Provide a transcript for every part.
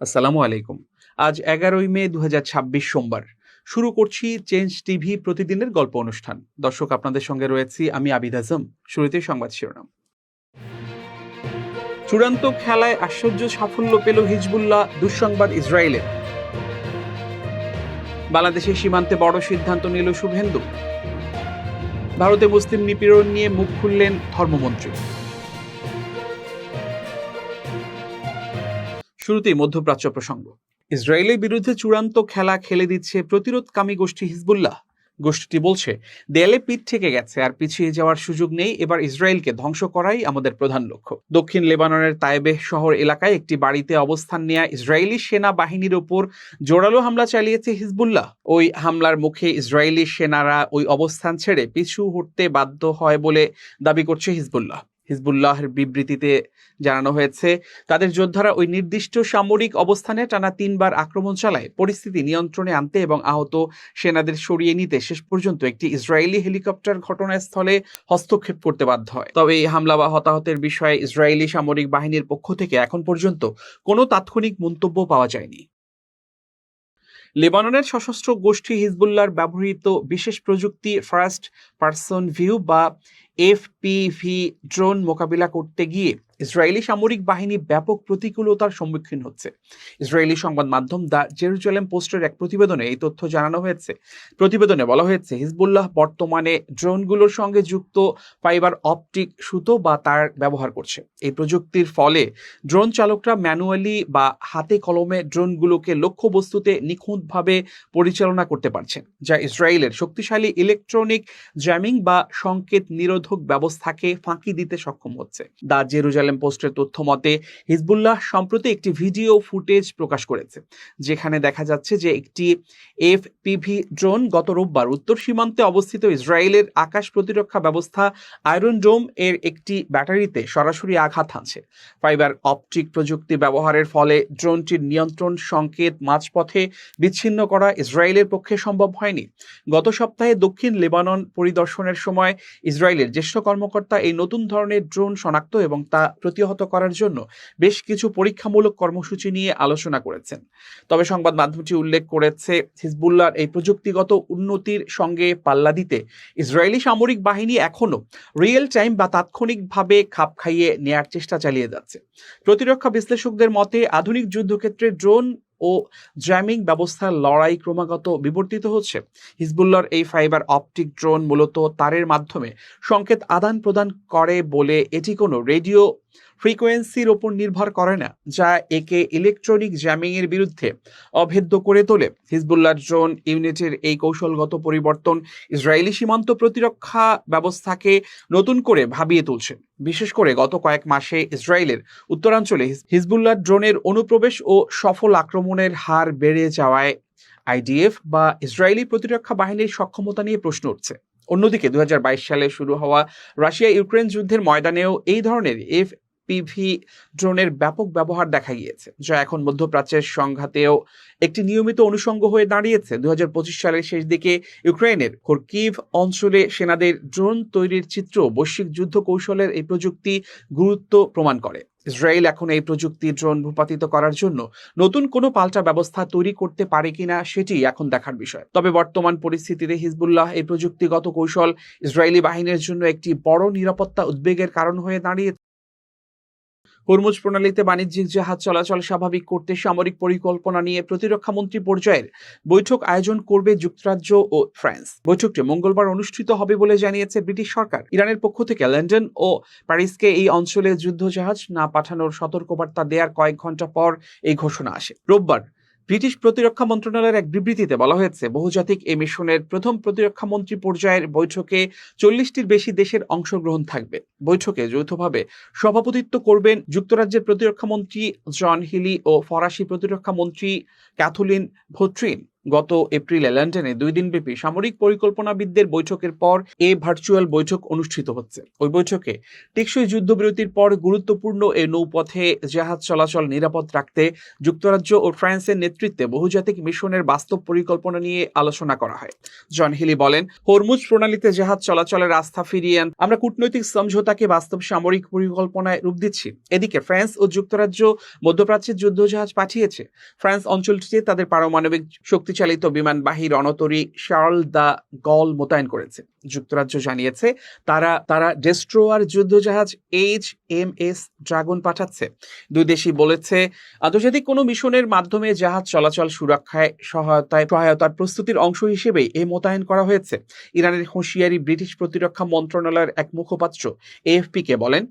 আসসালামু আলাইকুম। আজ ১১ই মে ২০২৬ সোমবার। শুরু করছি চেঞ্জ টিভি প্রতিদিনের গল্প অনুষ্ঠান। দর্শক, আপনাদের সঙ্গে রয়েছি আমি আবিদ আজম। শুরুতেই সংবাদ শিরোনাম। চূড়ান্ত খেলায় আশ্চর্য সাফল্য পেল হিজবুল্লাহ, দুঃসংবাদ ইসরায়েলের। বাংলাদেশের সীমান্তে বড় সিদ্ধান্ত নিল শুভেন্দু। ভারতে মুসলিম নিপীড়ন নিয়ে মুখ খুললেন ধর্মমন্ত্রী। শুরুতেই মধ্যপ্রাচ্য প্রসঙ্গ। ইসরায়েলের বিরুদ্ধে চূড়ান্ত খেলা খেলে দিচ্ছে প্রতিরোধকামী গোষ্ঠী হিজবুল্লাহ। গোষ্ঠীটি বলছে, দেয়ালে পিঠ থেকে গেছে, আর পিছিয়ে যাওয়ার সুযোগ নেই। এবার ইসরায়েলকে ধ্বংস করাই আমাদের প্রধান লক্ষ্য। দক্ষিণ লেবাননের তায়েবেহ শহর এলাকায় একটি বাড়িতে অবস্থান নেওয়া ইসরায়েলি সেনা বাহিনীর ওপর জোরালো হামলা চালিয়েছে হিজবুল্লাহ। ওই হামলার মুখে ইসরায়েলি সেনারা ওই অবস্থান ছেড়ে পিছু হটতে বাধ্য হয় বলে দাবি করছে হিজবুল্লাহ। হিজবুল্লাহর বিবৃতিতে জানানো হয়েছে, তাদের যোদ্ধারা ওই নির্দিষ্ট সামরিক অবস্থানে টানা ৩ বার আক্রমণ চালায় পরিস্থিতি নিয়ন্ত্রণে আনতে এবং আহত সেনাদের সরিয়ে নিতে শেষ পর্যন্ত একটি ইসরায়েলি হেলিকপ্টার ঘটনাস্থলে হস্তক্ষেপ করতে বাধ্য হয়। তবে এই হামলা বা হতাহতের বিষয়ে ইসরায়েলি সামরিক বাহিনীর পক্ষ থেকে এখন পর্যন্ত কোনো তাৎক্ষণিক মন্তব্য পাওয়া যায়নি। লেবাননের সশস্ত্র গোষ্ঠী হিজবুল্লাহর ব্যবহৃত বিশেষ প্রযুক্তি ফার্স্ট পারসন ভিউ বা এফপিভি ড্রোন মোকাবিলা করতে গিয়ে ইসরায়েলি সামরিক বাহিনী ব্যাপক প্রতিকূলতার সম্মুখীন হচ্ছে। ইসরায়েলি সংবাদ মাধ্যম দ্য জেরুজালেম পোস্টের এক প্রতিবেদনে এই তথ্য জানানো হয়েছে। প্রতিবেদনে বলা হয়েছে, হিজবুল্লাহ বর্তমানে ড্রোনগুলোর সঙ্গে যুক্ত ফাইবার অপটিক সুতো বা তার ব্যবহার করছে। এই প্রযুক্তির ফলে ড্রোন চালকরা ম্যানুয়ালি বা হাতে কলমে ড্রোনগুলোকে লক্ষ্যবস্তুতে নিখুঁতভাবে পরিচালনা করতে পারছেন, যা ইসরায়েলের শক্তিশালী ইলেকট্রনিক জ্যামিং বা সংকেত নিরোধক ব্যবস্থাকে ফাঁকি দিতে সক্ষম হচ্ছে। দ্য জেরুজালেম পোস্টের তথ্য মতে, হিজবুল্লাহ সম্প্রতি একটি ভিডিও ফুটেজ প্রকাশ করেছে, যেখানে দেখা যাচ্ছে যে একটি এফপিভি ড্রোন গত রোববার উত্তর সীমান্তে অবস্থিত ইসরায়েলের আকাশ প্রতিরক্ষা ব্যবস্থা আয়রন ডোম এর একটি ব্যাটারিতে সরাসরি আঘাত হানছে। ফাইবার অপটিক প্রযুক্তি ব্যবহারের ফলে ড্রোনটির নিয়ন্ত্রণ সংকেত মাঝপথে বিচ্ছিন্ন করা ইসরায়েলের পক্ষে সম্ভব হয়নি। গত সপ্তাহে দক্ষিণ লেবানন পরিদর্শনের সময় ইসরায়েলের জ্যেষ্ঠ কর্মকর্তা এই নতুন ধরনের ড্রোন শনাক্ত এবং তা প্রতিহত করার জন্য বেশ কিছু পরীক্ষামূলক কর্মসূচি নিয়ে আলোচনা করেছেন। তবে সংবাদ মাধ্যমটি উল্লেখ করেছে, হিজবুল্লাহর এই প্রযুক্তিগত উন্নতির সঙ্গে পাল্লা দিতে ইসরায়েলি সামরিক বাহিনী এখনও রিয়েল টাইম বা তাৎক্ষণিকভাবে খাপ খাইয়ে নেয়ার চেষ্টা চালিয়ে যাচ্ছে। প্রতিরক্ষা বিশ্লেষকদের মতে, আধুনিক যুদ্ধক্ষেত্রে ড্রোন ও জ্যামিং ব্যবস্থার লড়াই ক্রমাগত বিবর্তিত হচ্ছে। হিজবুল্লাহর এই ফাইবার অপটিক ড্রোন মূলত তারের মাধ্যমে সংকেত আদান প্রদান করে বলে এটি কোনো রেডিও ফ্রিকোয়েন্সির ওপর নির্ভর করে না, যা একে ইলেকট্রনিক জ্যামিং এর বিরুদ্ধে অভেদ্য করে তোলে। হিজবুল্লাহ ড্রোন ইউনিটের এই কৌশলগত পরিবর্তন ইসরায়েলি সীমান্ত প্রতিরক্ষা ব্যবস্থাকে নতুন করে ভাবিয়ে তুলছে। বিশেষ করে গত কয়েক মাসে ইসরায়েলের উত্তরাঞ্চলে হিজবুল্লাহ ড্রোনের অনুপ্রবেশ ও সফল আক্রমণের হার বেড়ে যাওয়ায় আইডিএফ বা ইসরায়েলি প্রতিরক্ষা বাহিনীর সক্ষমতা নিয়ে প্রশ্ন উঠছে। অন্যদিকে ২০২২ সালে শুরু হওয়া রাশিয়া ইউক্রেন যুদ্ধের ময়দানেও এই ধরনের এফপিভি ড্রোনের ব্যাপক ব্যবহার দেখা গিয়েছে, যা এখন মধ্যপ্রাচ্যের সংঘাতেও একটি নিয়মিত অনুষঙ্গ হয়ে দাঁড়িয়েছে। ২০২৫ সালের শেষ দিকে ইউক্রেনের খরকিভ অঞ্চলে সেনাদের ড্রোন তৈরির চিত্র বৈশ্বিক যুদ্ধ কৌশলের এই প্রযুক্তি গুরুত্ব প্রমাণ করে। ইসরায়েল এখন এই প্রযুক্তি ড্রোন ভূপাতিত করার জন্য নতুন কোনো পাল্টা ব্যবস্থা তৈরি করতে পারে কিনা সেটি এখন দেখার বিষয়। তবে বর্তমান পরিস্থিতিতে হিজবুল্লাহ এই প্রযুক্তিগত কৌশল ইসরায়েলি বাহিনীর জন্য একটি বড় নিরাপত্তা উদ্বেগের কারণ হয়ে দাঁড়িয়েছে। হরমুজ প্রণালীতে বাণিজ্যিক জাহাজ চলাচল স্বাভাবিক করতে সামরিক পরিকল্পনা নিয়ে প্রতিরক্ষা মন্ত্রী পর্যায়ের বৈঠক আয়োজন করবে যুক্তরাজ্য ও ফ্রান্স। বৈঠকটি মঙ্গলবার অনুষ্ঠিত হবে বলে জানিয়েছে ব্রিটিশ সরকার। ইরানের পক্ষ থেকে লন্ডন ও প্যারিসকে এই অঞ্চলে যুদ্ধজাহাজ না পাঠানোর সতর্কবার্তা দেওয়ার কয়েক ঘন্টা পর এই ঘোষণা আসে। রোববার ব্রিটিশ প্রতিরক্ষা মন্ত্রণালয়ের এক বিবৃতিতে বলা হয়েছে, বহুজাতিক এই মিশনের প্রথম প্রতিরক্ষা মন্ত্রী পর্যায়ের বৈঠকে ৪০টির বেশি দেশের অংশগ্রহণ থাকবে। বৈঠকে যৌথভাবে সভাপতিত্ব করবেন যুক্তরাজ্যের প্রতিরক্ষা মন্ত্রী জন হিলি ও ফরাসি প্রতিরক্ষা মন্ত্রী ক্যাথলিন ভোট্রিন। গত এপ্রিলে লন্ডনে 2 দিনব্যাপী সামরিক পরিকল্পনাবিদদের বৈঠকের পর ভার্চুয়াল বৈঠক অনুষ্ঠিত হচ্ছে। ওই বৈঠকে টেকসই যুদ্ধবিরতির পর গুরুত্বপূর্ণ এই নৌপথে জাহাজ চলাচল নিরাপদ রাখতে যুক্তরাজ্য ও ফ্রান্সের নেতৃত্বে বহুজাতিক মিশনের বাস্তব পরিকল্পনা নিয়ে আলোচনা করা হয়। জন হিলি বলেন, হরমুজ প্রণালীতে জাহাজ চলাচলের আস্থা ফিরিয়ে আমরা কূটনৈতিক সমঝোতাকে বাস্তব সামরিক পরিকল্পনায় রূপ দিচ্ছি। এদিকে ফ্রান্স ও যুক্তরাজ্য মধ্যপ্রাচ্যের যুদ্ধজাহাজ পাঠিয়েছে। ফ্রান্স অঞ্চলটিতে তাদের পারমাণবিক শক্তিচালিত বিমানবাহী রণতরী শার্ল দ্য গল মোতায়েন করেছে। যুক্তরাজ্য জানিয়েছে তারা ডেস্ট্রোয়ার যুদ্ধজাহাজ HMS ড্রাগন পাঠাচ্ছে। দুই দেশই বলেছে আন্তর্জাতিক কোনো মিশনের মাধ্যমে জাহাজ চলাচল সুরক্ষায় সহায়তার প্রস্তুতির অংশ হিসেবেই মোতায়েন করা হয়েছে। ইরানের হুঁশিয়ারি ব্রিটিশ প্রতিরক্ষা মন্ত্রণালয়ের এক মুখপাত্র AFP-কে বলেন,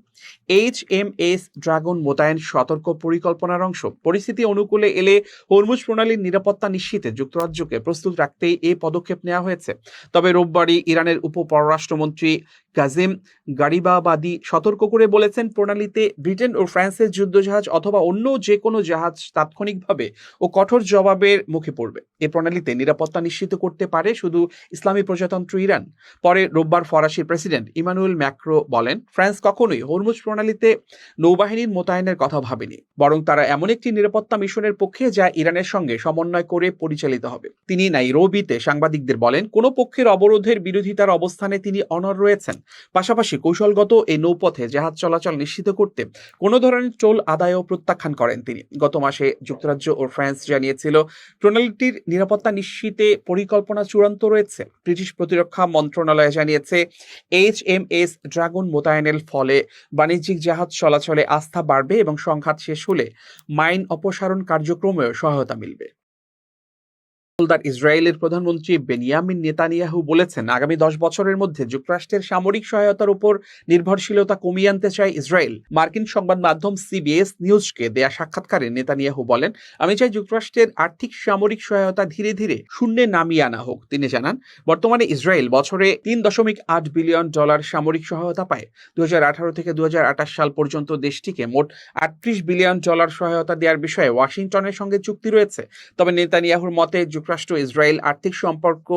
HMS ড্রাগন মোতায়েন সতর্ক পরিকল্পনার অংশ। পরিস্থিতি অনুকূলে এলে হরমুজ প্রণালীর নিরাপত্তা নিশ্চিতে যুক্তরাজ্যকে প্রস্তুত রাখতেই এই পদক্ষেপ নেওয়া হয়েছে। তবে রোববারই ইরানের উপপররাষ্ট্রমন্ত্রী কাজিম গারিবাবাদি সতর্ক করে বলেছেন, প্রণালীতে ব্রিটেন ও ফ্রান্সের যুদ্ধজাহাজ অথবা অন্য যে কোনো জাহাজ তাৎক্ষণিকভাবে ও কঠোর জবাবের মুখে পড়বে। এ প্রণালীতে নিরাপত্তা নিশ্চিত করতে পারে শুধু ইসলামী প্রজাতন্ত্র ইরান। পরে রোববার ফরাসি প্রেসিডেন্ট ইমানুয়েল ম্যাক্রো বলেন, ফ্রান্স কখনোই হরমুজ প্রণালীতে নৌবাহিনীর মোতায়েনের কথা ভাবেনি, বরং তারা এমন একটি নিরাপত্তা মিশনের পক্ষে যা ইরানের সঙ্গে সমন্বয় করে পরিচালিত হবে। তিনি নাইরোবিতে সাংবাদিকদের বলেন, কোনো পক্ষের অবরোধের বিরোধিতার অবস্থানে তিনি অনড় রয়েছেন। পাশাপাশি কৌশলগত এই নৌপথে জাহাজ চলাচল নিশ্চিত করতে কোনো ধরনের টোল আদায়ও প্রত্যাখ্যান করেন তিনি। গত মাসে যুক্তরাজ্য ও ফ্রান্স জানিয়েছিল প্রণালীটির নিরাপত্তা নিশ্চিতে পরিকল্পনা চূড়ান্ত রয়েছে। ব্রিটিশ প্রতিরক্ষা মন্ত্রণালয় জানিয়েছে, HMS ড্রাগন মোতায়েনের ফলে বাণিজ্যিক জাহাজ চলাচলে আস্থা বাড়বে এবং সংঘাত শেষ হলে মাইন অপসারণ কার্যক্রমেও সহায়তা মিলবে। ইসরায়েলের প্রধানমন্ত্রী বেনিয়ামিন নেতানিয়াহু বলেছেন, আগামী 10 বছরের মধ্যে যুক্তরাষ্ট্রের সামরিক সহায়তার উপর নির্ভরশীলতা কমিয়ে আনতে চায় ইসরায়েল। মার্কিন সংবাদ মাধ্যম CBS নিউজকে দেয়া সাক্ষাৎকারে নেতানিয়াহু বলেন, আমি চাই যুক্তরাষ্ট্রের আর্থিক সামরিক সহায়তা ধীরে ধীরে শূন্যে নামিয়ে আনা হোক। তিনি জানান, বর্তমানে ইসরায়েল বছরে $3.8 বিলিয়ন সামরিক সহায়তা পায়। 2018 থেকে 2028 সাল পর্যন্ত দেশটিকে মোট $38 বিলিয়ন সহায়তা দেওয়ার বিষয়ে ওয়াশিংটনের সঙ্গে চুক্তি রয়েছে। তবে নেতানিয়াহুর মতে যুক্তরাষ্ট্র ইসরায়েল আর্থিক সম্পর্ক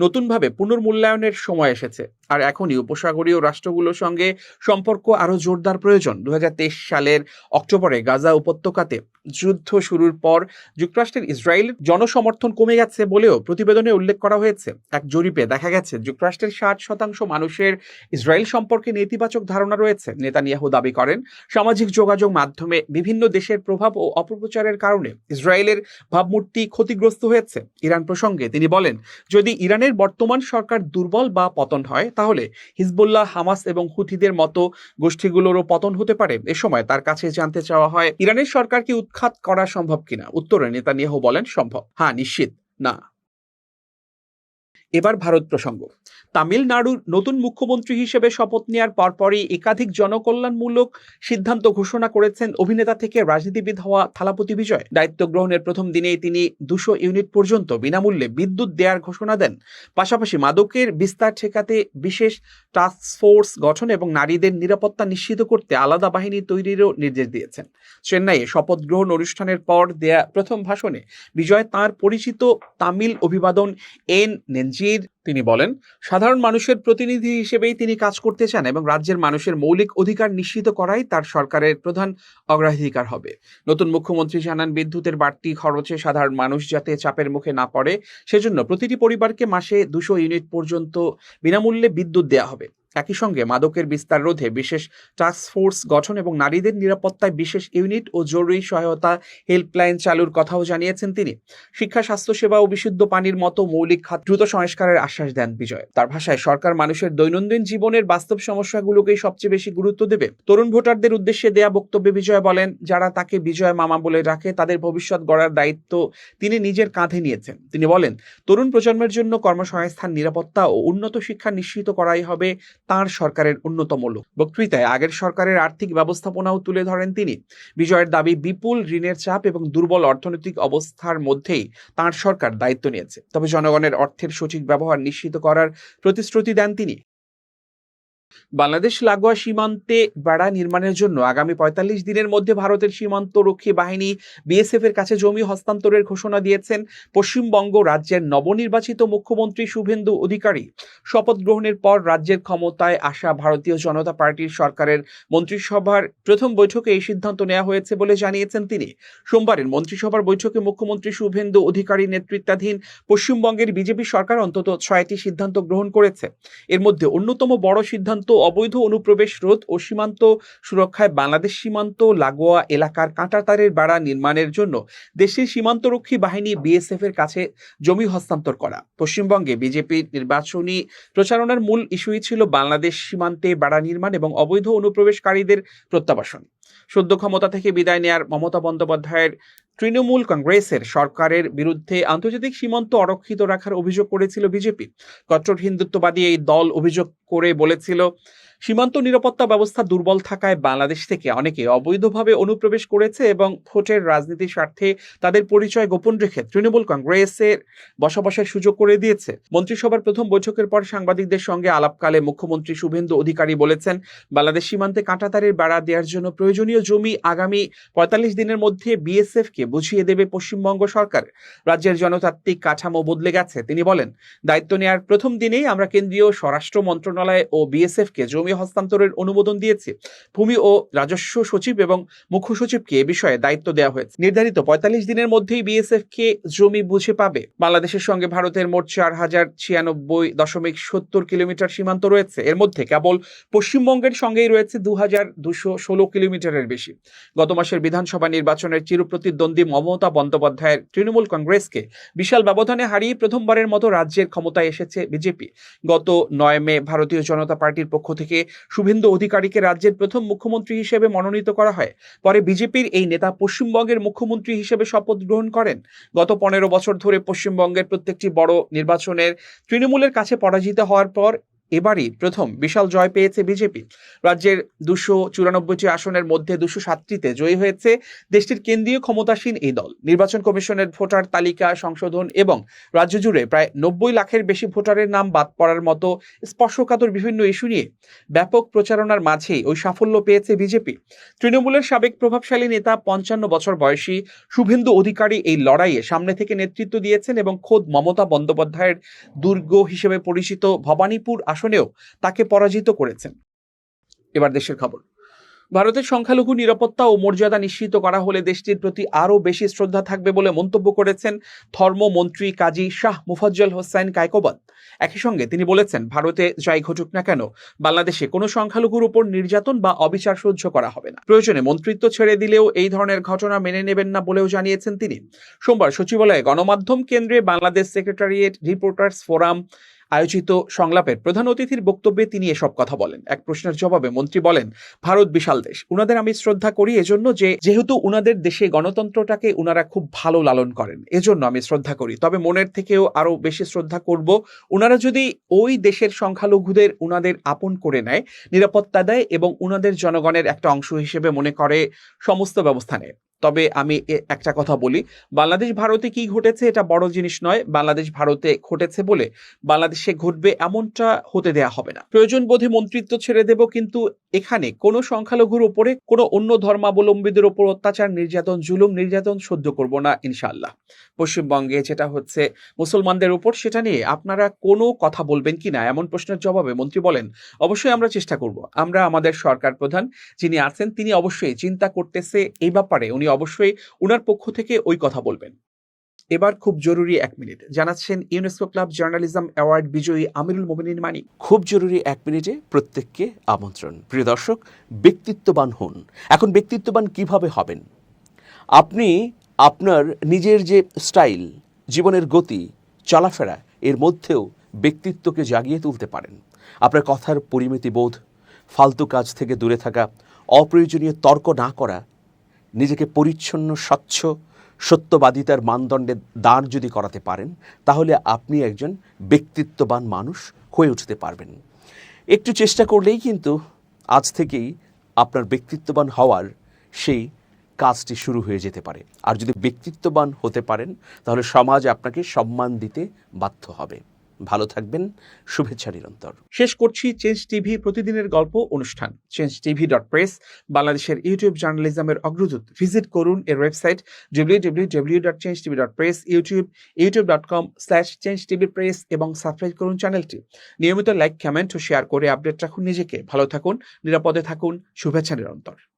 নতুনভাবে পুনর্মূল্যায়নের সময় এসেছে, আর এখনই উপসাগরীয় রাষ্ট্রগুলোর সঙ্গে সম্পর্ক আরও জোরদার প্রয়োজন। 2023 সালের অক্টোবরে গাজা উপত্যকাতে যুদ্ধ শুরুর পর যুক্তরাষ্ট্রের ইসরায়েলের জনসমর্থন কমে গেছে বলেও প্রতিবেদনে উল্লেখ করা হয়েছে। এক জরিপে দেখা গেছে যুক্তরাষ্ট্রের 60% মানুষের ইসরায়েল সম্পর্কে নেতিবাচক ধারণা রয়েছে। নেতানিয়াহু দাবি করেন, সামাজিক যোগাযোগ মাধ্যমে বিভিন্ন দেশের প্রভাব ও অপপ্রচারের কারণে ইসরায়েলের ভাবমূর্তি ক্ষতিগ্রস্ত হয়েছে। ইরান প্রসঙ্গে তিনি বলেন, যদি ইরানের বর্তমান সরকার দুর্বল বা পতন হয় তাহলে হিজবুল্লাহ, হামাস এবং হুথিদের মতো গোষ্ঠীগুলোরও পতন হতে পারে। এ সময় তার কাছে জানতে চাওয়া হয়, ইরানের সরকারকে উৎখাত করা সম্ভব কিনা। উত্তরে নেতানিয়াহু বলেন, সম্ভব, হ্যাঁ, নিশ্চিত না। এবার ভারত প্রসঙ্গ। তামিলনাড়ুর নতুন মুখ্যমন্ত্রী হিসেবে শপথ নেওয়ার পরপরই একাধিক জনকল্যাণমূলক সিদ্ধান্ত ঘোষণা করেছেন অভিনেতা থেকে রাজনীতিবিদ হওয়া থালাপতি বিজয়। দায়িত্ব গ্রহণের প্রথম দিনেই তিনি 200 ইউনিট পর্যন্ত বিনামূল্যে বিদ্যুৎ দেওয়ার ঘোষণা দেন। পাশাপাশি মাদকের বিস্তার ঠেকাতে বিশেষ টাস্ক ফোর্স গঠন এবং নারীদের নিরাপত্তা নিশ্চিত করতে আলাদা বাহিনী তৈরিরও নির্দেশ দিয়েছেন। চেন্নাইয়ে শপথ গ্রহণ অনুষ্ঠানের পর দেয়া প্রথম ভাষণে বিজয় তাঁর পরিচিত তামিল অভিবাদন এন নেঞ্জির তিনি বলেন, সাধারণ মানুষের প্রতিনিধি হিসেবেই তিনি কাজ করতে চান এবং রাজ্যের মানুষের মৌলিক অধিকার নিশ্চিত করাই তার সরকারের প্রধান অগ্রাধিকার হবে। নতুন মুখ্যমন্ত্রী জানান, বিদ্যুতের বাড়তি খরচে সাধারণ মানুষ যাতে চাপের মুখে না পড়ে সেজন্য প্রতিটি পরিবারকে মাসে 200 ইউনিট পর্যন্ত বিনামূল্যে বিদ্যুৎ দেওয়া হবে। একই সঙ্গে মাদকের বিস্তার রোধে বিশেষ টাস্ক ফোর্স গঠন এবং নারীদের নিরাপত্তায় বিশেষ ইউনিট ও জরুরি সহায়তা হেল্পলাইন চালুর কথাও জানিয়েছেন তিনি। শিক্ষা, স্বাস্থ্যসেবা ও বিশুদ্ধ পানির মতো মৌলিক খাত দ্রুত সংস্কারের আশ্বাস দেন বিজয়। তার ভাষায়, সরকার মানুষের দৈনন্দিন জীবনের বাস্তব সমস্যাগুলোকেই সবচেয়ে বেশি গুরুত্ব দেবে। তরুণ ভোটারদের উদ্দেশ্যে দেয়া বক্তব্যে বিজয় বলেন, যারা তাকে বিজয় মামা বলে রাখে তাদের ভবিষ্যৎ গড়ার দায়িত্ব তিনি নিজের কাঁধে নিয়েছেন। তিনি বলেন, তরুণ প্রজন্মের জন্য কর্মসংস্থান, নিরাপত্তা ও উন্নত শিক্ষা নিশ্চিত করাই হবে তার সরকারের অন্যতম লক্ষ্য। বক্তৃতায় আগের সরকারের আর্থিক ব্যবস্থাপনাও তুলে ধরেন তিনি। বিজয়ের দাবি, বিপুল ঋণের চাপ এবং দুর্বল অর্থনৈতিক অবস্থার মধ্যেই তাঁর সরকার দায়িত্ব নিয়েছে, তবে জনগণের অর্থের সঠিক ব্যবহার নিশ্চিত করার প্রতিশ্রুতি দেন তিনি। বাংলাদেশ লাগোয়া সীমান্তে বেড়া নির্মাণের জন্য আগামী ৪৫ দিনের মধ্যে ভারতের সীমান্তরক্ষী বাহিনী বিএসএফ এর কাছে জমি হস্তান্তরের ঘোষণা দিয়েছেন পশ্চিমবঙ্গ রাজ্যের নবনির্বাচিত মুখ্যমন্ত্রী শুভেন্দু অধিকারী। শপথ গ্রহণের পর রাজ্যের ক্ষমতায় আসা ভারতীয় জনতা পার্টির সরকারের মন্ত্রিসভার প্রথম বৈঠকে এই সিদ্ধান্ত নেওয়া হয়েছে বলে জানিয়েছেন তিনি। সোমবারের মন্ত্রিসভার বৈঠকে মুখ্যমন্ত্রী শুভেন্দু অধিকারী নেতৃত্বাধীন পশ্চিমবঙ্গের বিজেপি সরকার অন্তত ৬টি সিদ্ধান্ত গ্রহণ করেছে। এর মধ্যে অন্যতম বড় সিদ্ধান্ত অবৈধ অনুপ্রবেশ রোধ ও সীমান্ত সুরক্ষায় বাংলাদেশ সীমান্ত লাগোয়া এলাকার কাঁটাতারের বেড়া নির্মাণের জন্য দেশের সীমান্তরক্ষী বাহিনী বিএসএফ এর কাছে জমি হস্তান্তর করা। পশ্চিমবঙ্গে বিজেপির নির্বাচনী প্রচারণার মূল ইস্যুই ছিল বাংলাদেশ সীমান্তে বেড়া নির্মাণ এবং অবৈধ অনুপ্রবেশকারীদের প্রত্যাবাসন। সদ্য ক্ষমতা থেকে বিদায় নেয়ার মমতা বন্দ্যোপাধ্যায়ের তৃণমূল কংগ্রেসের সরকারের বিরুদ্ধে আন্তর্জাতিক সীমান্ত অরক্ষিত রাখার অভিযোগ করেছিল বিজেপি। কট্টর হিন্দুত্ববাদী এই দল অভিযোগ করে বলেছিল, সীমান্ত নিরাপত্তা ব্যবস্থা দুর্বল থাকায় বাংলাদেশ থেকে অনেকে অবৈধভাবে অনুপ্রবেশ করেছে এবং ভোটের রাজনীতির স্বার্থে তাদের পরিচয় গোপন রেখে তৃণমূল কংগ্রেসের বসবাসের সুযোগ করে দিয়েছে। মন্ত্রিসভার প্রথম বৈঠকের পর সাংবাদিকদের সঙ্গে আলাপকালে মুখ্যমন্ত্রী শুভেন্দু অধিকারী বলেছেন, বাংলাদেশ সীমান্তে কাঁটাতারের বেড়া দেওয়ার জন্য প্রয়োজনীয় জমি আগামী ৪৫ দিনের মধ্যে বিএসএফকে বুঝিয়ে দেবে পশ্চিমবঙ্গ সরকার। রাজ্যের জনতাত্ত্বিক কাঠামো বদলে গেছে। তিনি বলেন, দায়িত্ব নেওয়ার প্রথম দিনেই আমরা কেন্দ্রীয় স্বরাষ্ট্র মন্ত্রণালয় ও বিএসএফকে জমি হস্তান্তরের অনুমোদন দিয়েছে। ভূমি ও রাজস্ব সচিব এবং মুখ্য সচিবকে এ বিষয়ে দায়িত্ব দেওয়া হয়েছে। নির্ধারিত ৪৫ দিনের মধ্যেই বিএসএফ কে জমি বুঝে পাবে। বাংলাদেশের সঙ্গে ভারতের মোট ৪,০৯৬.৭০ কিলোমিটার সীমান্ত রয়েছে। এর মধ্যে কেবল পশ্চিমবঙ্গের সঙ্গেই রয়েছে ২,২১৬ কিলোমিটারের বেশি। গত মাসের বিধানসভা নির্বাচনের চিরপ্রতিদ্বন্দ্বী মমতা বন্দ্যোপাধ্যায়ের তৃণমূল কংগ্রেসকে বিশাল ব্যবধানে হারিয়ে প্রথমবারের মতো রাজ্যের ক্ষমতায় এসেছে বিজেপি। গত ৯ মে ভারতীয় জনতা পার্টির পক্ষ থেকে শুভেন্দু অধিকারীকে রাজ্যের প্রথম মুখ্যমন্ত্রী হিসেবে মনোনীত করা হয়। পরে বিজেপির এই নেতা পশ্চিমবঙ্গের মুখ্যমন্ত্রী হিসেবে শপথ গ্রহণ করেন। গত ১৫ বছর ধরে পশ্চিমবঙ্গের প্রত্যেকটি বড় নির্বাচনের তৃণমূলের কাছে পরাজিত হওয়ার পর এবারই প্রথম বিশাল জয় পেয়েছে বিজেপি। রাজ্যের ২৯৪টি আসনের মধ্যে ২০৭টিতে জয়ী হয়েছে দেশটির কেন্দ্রীয় ক্ষমতাসীন এই দল। নির্বাচন কমিশনের ভোটার তালিকা সংশোধন এবং রাজ্য জুড়ে প্রায় ৯০ লাখের বেশি ভোটারের নাম বাদ পড়ার মতো স্পর্শকাতর বিভিন্ন ইস্যু নিয়ে ব্যাপক প্রচারণার মাঝেই ওই সাফল্য পেয়েছে বিজেপি। তৃণমূলের সাবেক প্রভাবশালী নেতা ৫৫ বছর বয়সী শুভেন্দু অধিকারী এই লড়াইয়ে সামনে থেকে নেতৃত্ব দিয়েছেন এবং খোদ মমতা বন্দ্যোপাধ্যায়ের দুর্গ হিসেবে পরিচিত ভবানীপুর আসনেও তাকে পরাজিত করেছেন। এবার দেশের খবর। ভারতের সংখ্যালঘু নিরাপত্তা ও মর্যাদা নিশ্চিত করা হলে দেশটির প্রতি আরও বেশি শ্রদ্ধা থাকবে বলে মন্তব্য করেছেন ধর্মমন্ত্রী কাজী শাহ মুফাজ্জল হোসাইন কায়কোবাদ। একই সঙ্গে তিনি বলেছেন, ভারতে যাই ঘটুক না কেন বাংলাদেশে কোনো সংখ্যালঘুর উপর নির্যাতন বা অবিচার সহ্য করা হবে না। প্রয়োজনে মন্ত্রিত্ব ছেড়ে দিলেও এই ধরনের ঘটনা মেনে নেবেন না বলেও জানিয়েছেন তিনি। সোমবার সচিবালয়ে গণমাধ্যম কেন্দ্রে বাংলাদেশ সেক্রেটারিয়েট রিপোর্টার্স ফোরাম আয়োজিত সংলাপের প্রধান অতিথির বক্তব্যে তিনি এসব কথা বলেন। এক প্রশ্নের জবাবে মন্ত্রী বলেন, ভারত বিশাল দেশ, উনাদের আমি শ্রদ্ধা করি এজন্য যেহেতু উনাদের দেশে গণতন্ত্রটাকে উনারা খুব ভালো লালন করেন, এজন্য আমি শ্রদ্ধা করি। তবে মনের থেকেও আরো বেশি শ্রদ্ধা করব উনারা যদি ওই দেশের সংখ্যালঘুদের উনাদের আপন করে নেয়, নিরাপত্তা দেয় এবং উনাদের জনগণের একটা অংশ হিসেবে মনে করে সমস্ত ব্যবস্থা নেয়। তবে আমি একটা কথা বলি, বাংলাদেশ ভারতে কি ঘটেছে এটা বড় জিনিস নয়। বাংলাদেশ ভারতে ঘটেছে বলে বাংলাদেশে ঘটবে এমনটা হতে দেয়া হবে না। প্রয়োজন বোধে মন্ত্রিত্ব ছেড়ে দেব, কিন্তু এখানে কোনো সংখ্যালঘুর উপরে কোনো অন্য ধর্মাবলম্বীদের উপর অত্যাচার, নির্যাতন, জুলুম নির্যাতন সহ্য করব না ইনশাআল্লাহ। পশ্চিমবঙ্গে যেটা হচ্ছে মুসলমানদের উপর, সেটা নিয়ে আপনারা কোনো কথা বলবেন কিনা এমন প্রশ্নের জবাবে মন্ত্রী বলেন, অবশ্যই আমরা চেষ্টা করব। আমরা আমাদের সরকার প্রধান যিনি আছেন তিনি অবশ্যই চিন্তা করতেছে এই ব্যাপারে, উনি অবশ্যই উনার পক্ষ থেকে ওই কথা বলবেন। এবার খুব জরুরি ১ মিনিট জানাচ্ছেন ইউনেস্কো ক্লাব জার্নালিজম অ্যাওয়ার্ড বিজয়ী আমিরুল মোমিনিন মানিক। খুব জরুরি ১ মিনিটে প্রত্যেককে আমন্ত্রণ। প্রিয় দর্শক, ব্যক্তিত্ববান হন। এখন ব্যক্তিত্ববান কিভাবে হবেন? আপনি আপনার নিজের যে স্টাইল, জীবনের গতি, চলাফেরা, এর মধ্যেও ব্যক্তিত্বকে জাগিয়ে তুলতে পারেন। আপনার কথার পরিমিতি বোধ, ফালতু কাজ থেকে দূরে থাকা, অপ্রয়োজনীয় তর্ক না করা, নিজেকে পরিচ্ছন্ন, স্বচ্ছ, সত্যবাদিতার মানদণ্ডে দাঁড় যদি করাতে পারেন, তাহলে আপনি একজন ব্যক্তিত্ববান মানুষ হয়ে উঠতে পারবেন। একটু চেষ্টা করলেই কিন্তু আজ থেকেই আপনার ব্যক্তিত্ববান হওয়ার সেই কাজটি শুরু হয়ে যেতে পারে। আর যদি ব্যক্তিত্ববান হতে পারেন, তাহলে সমাজ আপনাকে সম্মান দিতে বাধ্য হবে। ভালো থাকবেন, শুভেচ্ছা নিরন্তর। শেষ করছি চেঞ্জ টিভি প্রতিদিনের গল্প অনুষ্ঠান। চেঞ্জ টিভি.প্রেস বাংলাদেশের ইউটিউব জার্নালিজমের অগ্রদূত। ভিজিট করুন এর ওয়েবসাইট www.changetv.press, youtube.com/changetvpress এবং সাবস্ক্রাইব করুন চ্যানেলটি। নিয়মিত লাইক, কমেন্ট ও শেয়ার করে আপডেট রাখুন নিজেকে। ভালো থাকুন, নিরাপদে থাকুন, শুভেচ্ছা নিরন্তর।